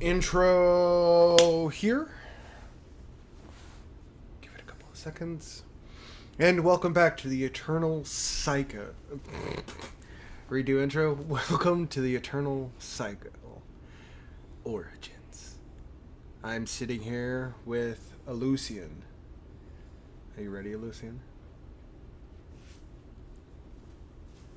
Intro here. Give it a couple of seconds. And welcome back to the Eternal Cycle. Redo intro. Welcome to the Eternal Cycle Origins. I'm sitting here with Alucion. Are you ready, Alucion?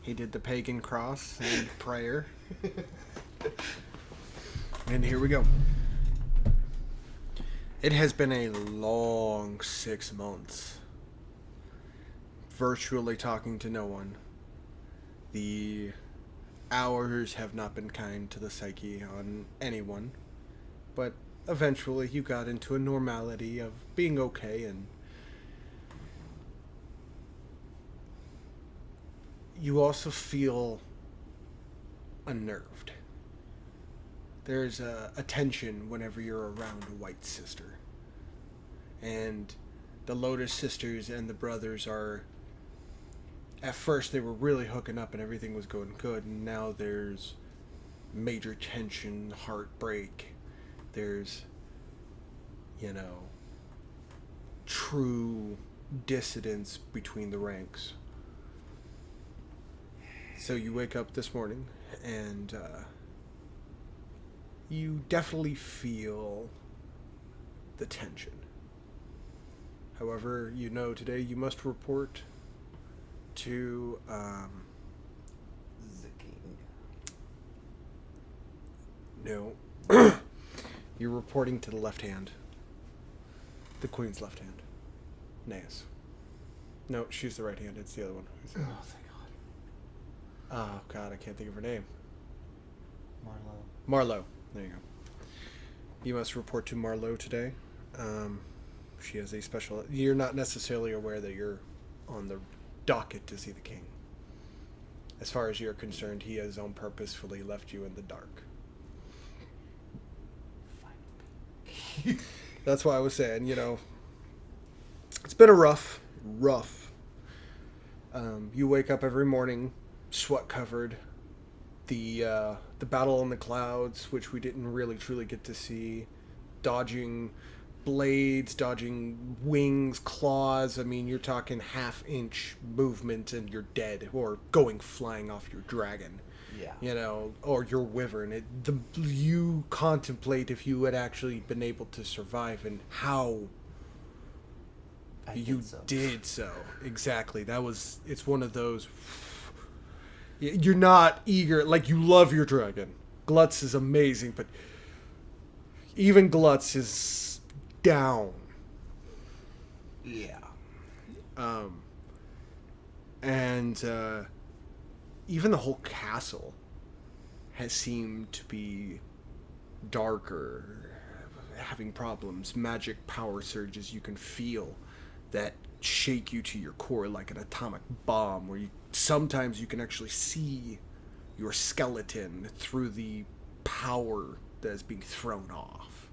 He did the pagan cross and prayer. And here we go. It has been a long 6 months. Virtually talking to no one. The hours have not been kind to the psyche on anyone. But eventually you got into a normality of being okay, and you also feel unnerved. There's a tension whenever you're around a white sister. And the Lotus sisters and the brothers are... At first they were really hooking up and everything was going good. And now there's major tension, heartbreak. There's, true dissidence between the ranks. So you wake up this morning and... you definitely feel the tension. However, today you must report to, the king. No. You're reporting to the left hand. The queen's left hand. Naeus. No, she's the right hand. It's the other one. Oh, thank God. Oh, God, I can't think of her name. Marlowe. There you go. You must report to Marlowe today. She has a special... You're not necessarily aware that you're on the docket to see the king. As far as you're concerned, he has purposefully left you in the dark. That's why I was saying, it's been a rough. You wake up every morning, sweat-covered. The battle in the clouds, which we didn't really truly get to see, dodging blades, dodging wings, claws. I mean, you're talking half-inch movement and you're dead, or going flying off your dragon. Yeah. Or your wyvern. You contemplate if you had actually been able to survive and how you did so. Exactly. It's one of those... You're not eager, you love your dragon. Glutz is amazing, but even Glutz is down. Yeah. And even the whole castle has seemed to be darker, having problems, magic power surges you can feel that shake you to your core like an atomic bomb, where sometimes you can actually see your skeleton through the power that is being thrown off.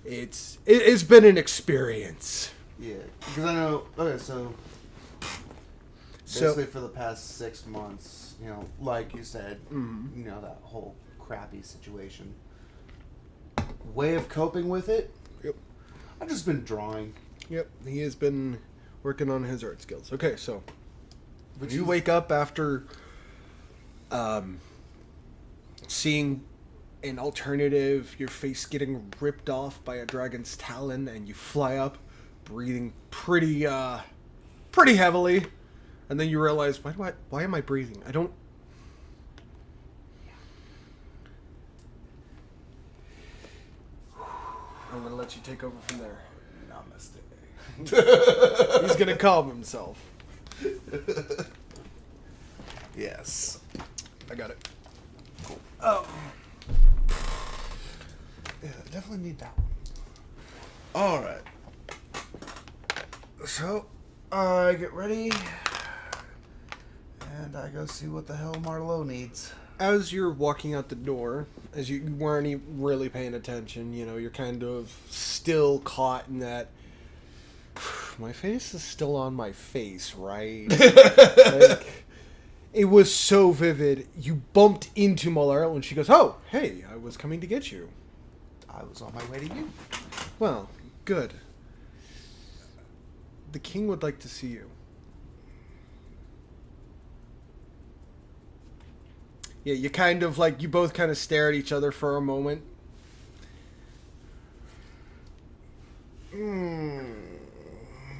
It's been an experience. Yeah, because I know. Okay, so basically for the past 6 months, like you said, that whole crappy situation. Way of coping with it. Yep. I've just been drawing. Yep, he has been working on his art skills. Okay, so you wake up after seeing an alternative, your face getting ripped off by a dragon's talon, and you fly up, breathing pretty heavily, and then you realize, why am I breathing? I don't... I'm going to let you take over from there. Namaste. He's going to calm himself. Yes. I got it. Cool. Oh. Yeah, definitely need that one. Alright. So, I get ready. And I go see what the hell Marlowe needs. As you're walking out the door, as you weren't even really paying attention, you're kind of still caught in that... My face is still on my face, right? It was so vivid. You bumped into Muller when she goes, "Oh, hey, I was coming to get you." I was on my way to you. Well, good. The king would like to see you. Yeah, you kind of like, you both kind of stare at each other for a moment.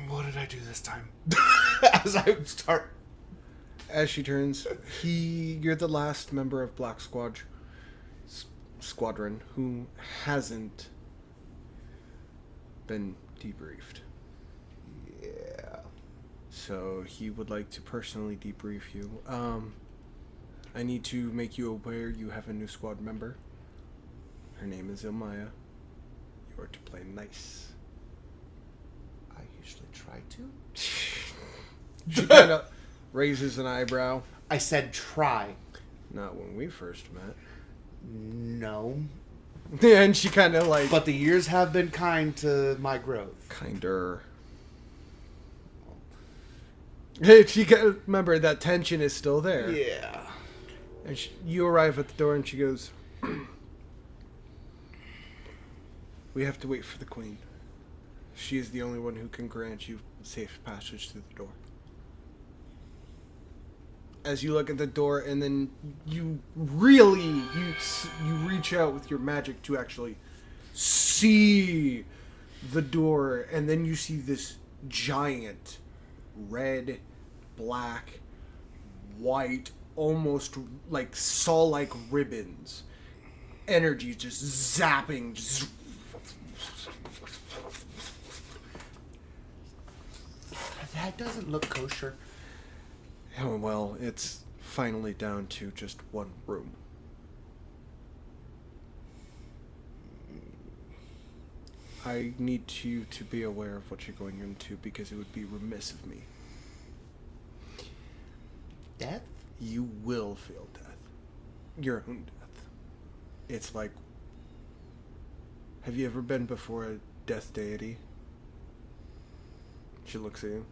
What did I do this time? As I start. As she turns, you're the last member of Black Squadron who hasn't been debriefed. Yeah. So he would like to personally debrief you. I need to make you aware you have a new squad member. Her name is Ilmaya. You are to play nice. I usually try to. She kind of raises an eyebrow. I said try. Not when we first met. No. And she kind of like... But the years have been kind to my growth. Kinder. Hey, remember, that tension is still there. Yeah. And you arrive at the door and she goes, "We have to wait for the queen. She is the only one who can grant you safe passage through the door." As you look at the door, and then you reach out with your magic to actually see the door, and then you see this giant red, black, white, almost like saw-like ribbons. Energy just zapping. Just... That doesn't look kosher. Oh, well, it's finally down to just one room. I need you to be aware of what you're going into, because it would be remiss of me. Death? You will feel death. Your own death. It's like... Have you ever been before a death deity? She looks at you.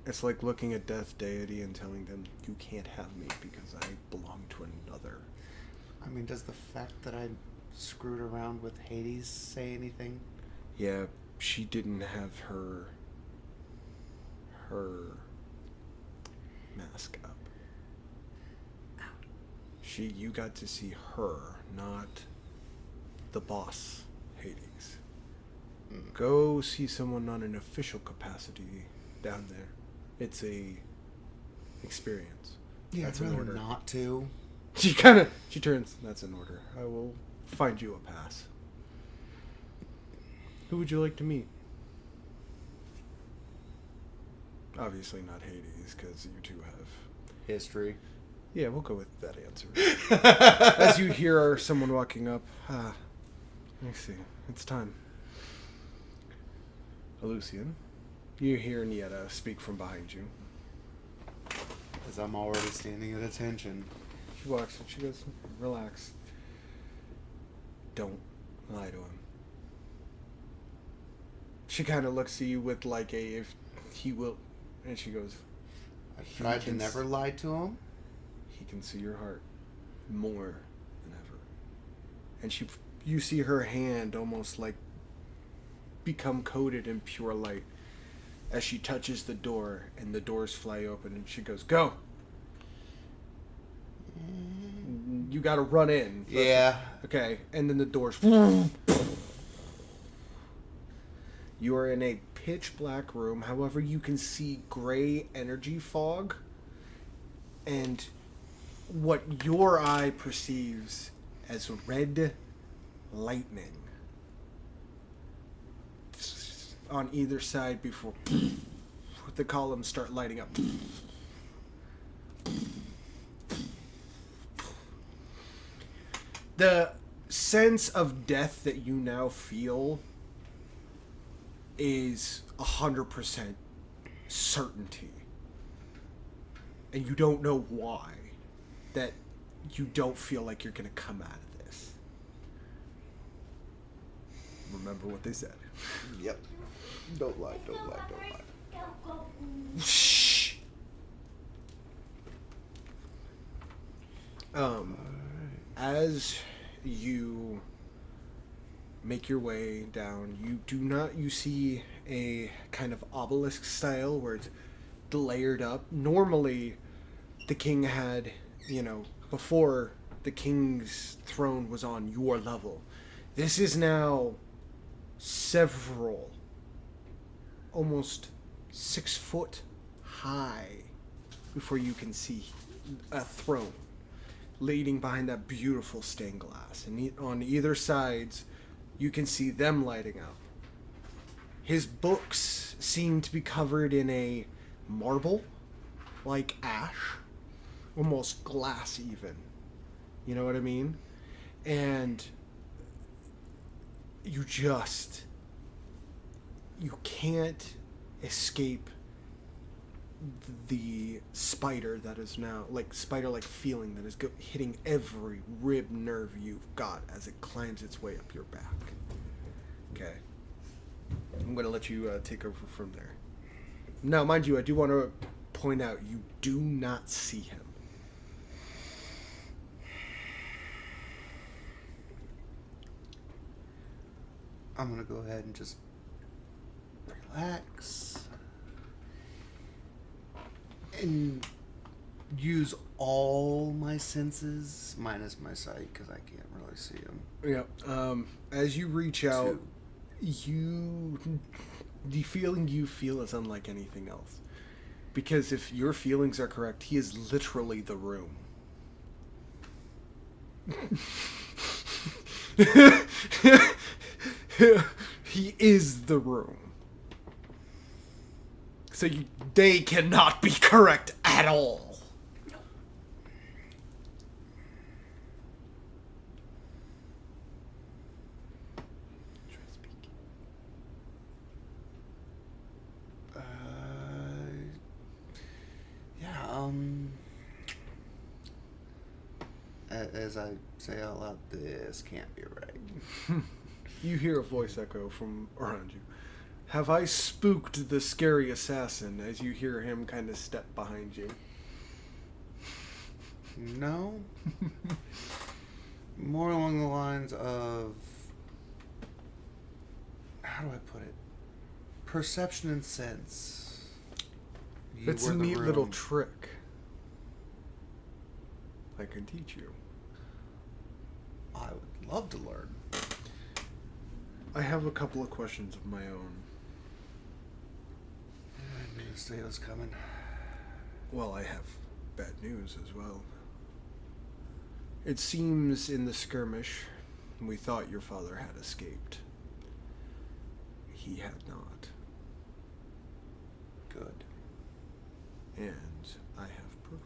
It's like looking at death deity and telling them, "You can't have me because I belong to another." I mean, does the fact that I screwed around with Hades say anything? Yeah, she didn't have her mask up. You got to see her, not the boss, Hades. Go see someone on an official capacity down there. It's a experience. Yeah, That's I'd an rather order. not to. She turns. That's an order. I will find you a pass. Who would you like to meet? Obviously not Hades, because you two have History. Yeah, we'll go with that answer. As you hear someone walking up, I see. It's time. Alucion, you hear Nieta speak from behind you. As I'm already standing at attention. She walks and she goes, "Relax. Don't lie to him." She kind of looks at you with like if he will, and she goes, I've tried to never lie to him. He can see your heart more than ever. And you see her hand almost like become coated in pure light as she touches the door, and the doors fly open, and she goes, "Go." You gotta run in. Yeah. Okay, and then the doors. You are in a pitch black room. However, you can see gray energy fog, and what your eye perceives as red lightning on either side before the columns start lighting up. The sense of death that you now feel is 100% certainty. And you don't know why. That you don't feel like you're going to come out of this. Remember what they said. Yep. Don't lie, don't lie, don't lie. As you make your way down, you see a kind of obelisk style where it's layered up. Normally, the king had, before the king's throne was on your level. This is now several, almost 6 foot high before you can see a throne leading behind that beautiful stained glass. And on either sides, you can see them lighting up. His books seem to be covered in a marble, like ash, almost glass even. You know what I mean? And you can't escape the spider that is now, like, spider-like feeling that is hitting every rib nerve you've got as it climbs its way up your back. Okay. I'm going to let you take over from there. Now, mind you, I do want to point out, you do not see him. I'm going to go ahead and just relax and use all my senses minus my sight because I can't really see him. Yeah. As you reach out, the feeling you feel is unlike anything else. Because if your feelings are correct, he is literally the room. He is the room. So they cannot be correct at all. As I say out loud, this can't be right. You hear a voice echo from around you. Have I spooked the scary assassin? As you hear him kind of step behind you. No. More along the lines of, how do I put it? Perception and sense. It's a neat little trick. I can teach you. I would love to learn. I have a couple of questions of my own. I knew this day was coming. Well, I have bad news as well. It seems in the skirmish, we thought your father had escaped. He had not. Good. And I have proof.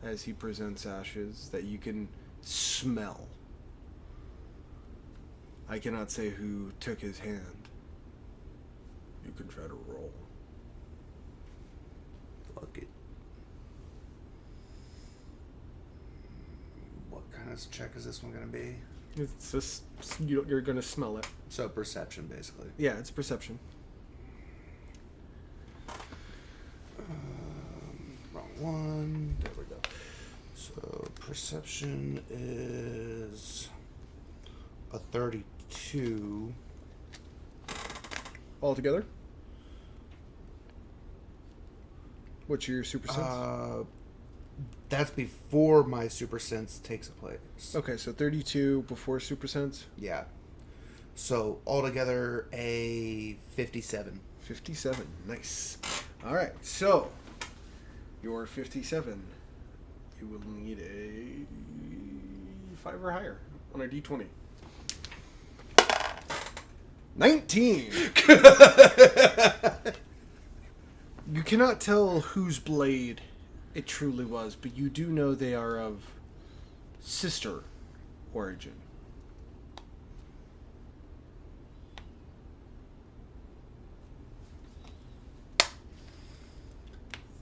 As he presents ashes that you can smell. I cannot say who took his hand. You can try to roll. Fuck it. What kind of check is this one going to be? It's just, you're going to smell it. So perception, basically. Yeah, it's perception. Wrong one. There we go. So perception is a 32. All together? What's your super sense? That's before my super sense takes place. Okay, so 32 before super sense? Yeah. So altogether a 57. 57. Nice. All right, so you're 57. You will need a 5 or higher on a d20. 19. You cannot tell whose blade it truly was, but you do know they are of sister origin.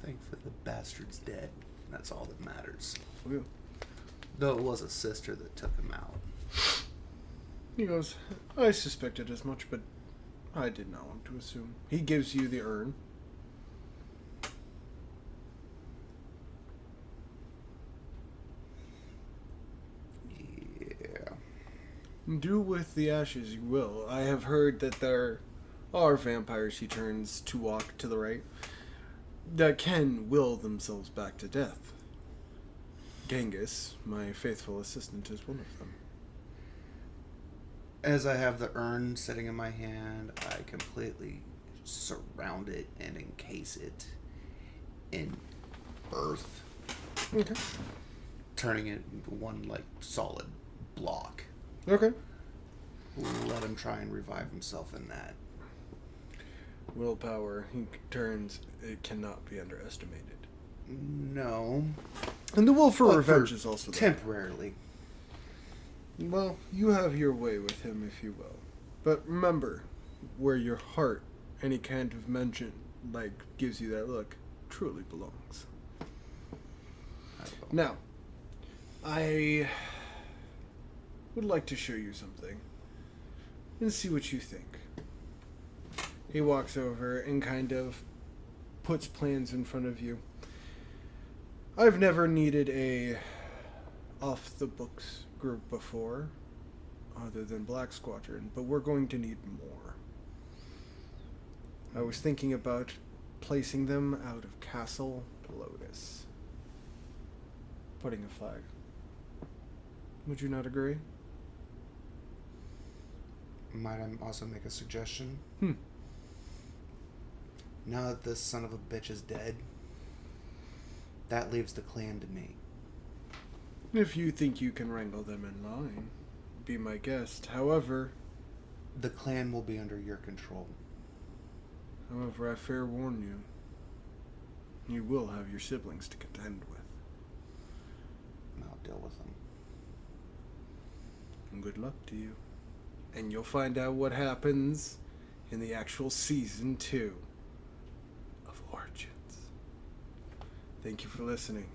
Thankfully the bastard's dead. That's all that matters. Ooh. Though it was a sister that took him out. He goes, I suspected as much, but I did not want to assume. He gives you the urn. Do with the ashes you will. I have heard that there are vampires he turns to walk to the right that can will themselves back to death. Genghis, my faithful assistant, is one of them. As I have the urn sitting in my hand, I completely surround it and encase it in earth, Okay. turning it into one like solid block. Okay. Let him try and revive himself in that. Willpower, he turns, it cannot be underestimated. No. And the will for But revenge is also there. temporarily. Well, you have your way with him, if you will. But remember, where your heart, any kind of mention, gives you that look, truly belongs. Now, I would like to show you something and see what you think. He walks over and kind of puts plans in front of you. I've never needed a off-the-books group before, other than Black Squadron, but we're going to need more. I was thinking about placing them out of Castle Lotus. Putting a flag. Would you not agree? Might I also make a suggestion? Hmm. Now that this son of a bitch is dead, that leaves the clan to me. If you think you can wrangle them in line, be my guest. However, The clan will be under your control. I fair warn you, you will have your siblings to contend with. And I'll deal with them. And good luck to you. And you'll find out what happens in the actual season 2 of Origins. Thank you for listening.